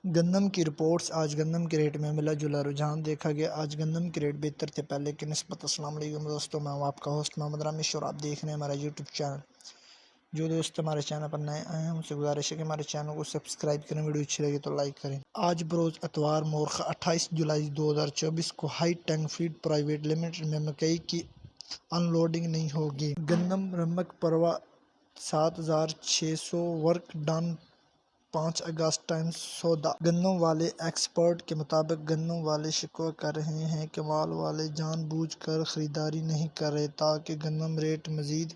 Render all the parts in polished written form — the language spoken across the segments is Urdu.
گندم کی رپورٹس۔ آج گندم کے ریٹ میں ملا جلا رجحان دیکھا گیا۔ آج گندم کے ریٹ بہتر تھے پہلے کی نسبت۔ السلام علیکم دوستوں، میں ہوں آپ کا ہوسٹ محمد رامش اور آپ دیکھ رہے ہیں ہمارا یوٹیوب چینل۔ جو دوست ہمارے چینل پر نئے آئے ہیں ان سے گزارش ہے کہ ہمارے چینل کو سبسکرائب کریں، ویڈیو اچھی لگے تو لائک کریں۔ آج بروز اتوار مورخہ 28 جولائی 2024 کو ہائی ٹینگ فیڈ پرائیویٹ لمیٹڈ میں مکئی کی ان لوڈنگ نہیں ہوگی۔ گندم رمک پروا 7600 ورک ڈن 5 اگست ٹائمز سودا۔ گندم والے ایکسپرٹ کے مطابق گندم والے شکوہ کر رہے ہیں کہ مال والے جان بوجھ کر خریداری نہیں کر رہے تاکہ گندم ریٹ مزید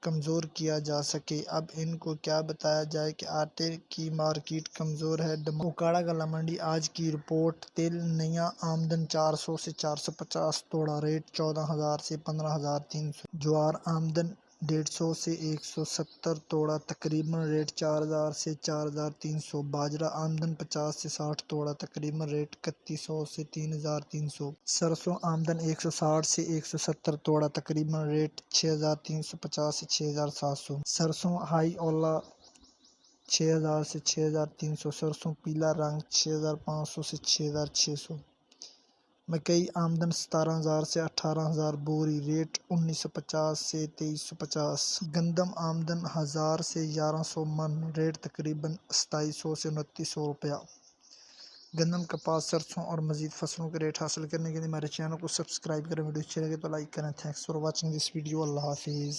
کمزور کیا جا سکے۔ اب ان کو کیا بتایا جائے کہ آٹے کی مارکیٹ کمزور ہے۔ اوکاڑا غلہ منڈی آج کی رپورٹ: تیل نیا آمدن 400 سے 450 توڑا، ریٹ 14,000 سے 15,300۔ جوار آمدن 150 سے 170 توڑا، تقریباً ریٹ 4,000 سے 4,300۔ باجرہ آمدن 50 سے 60 توڑا، تقریباً ریٹ 3,100 سے 3,300۔ سرسوں آمدن 160 سے 170 توڑا، تقریباً ریٹ 6,350 سے 6,700۔ سرسوں ہائی اولا 6,000 سے 6,300۔ سرسوں پیلا رنگ 6,500 سے 6,600۔ مکئی آمدن 17,000 سے 18,000 بوری، ریٹ 1,950 سے 2,350۔ گندم آمدن 1,000 سے 1,100 من، ریٹ تقریباً 2,700 سے 2,900 روپیہ۔ گندم، کپاس، سرسوں اور مزید فصلوں کے ریٹ حاصل کرنے کے لیے ہمارے چینل کو سبسکرائب کریں، ویڈیو اچھی لگے تو لائک کریں۔ Thanks for watching this video. اللہ حافظ۔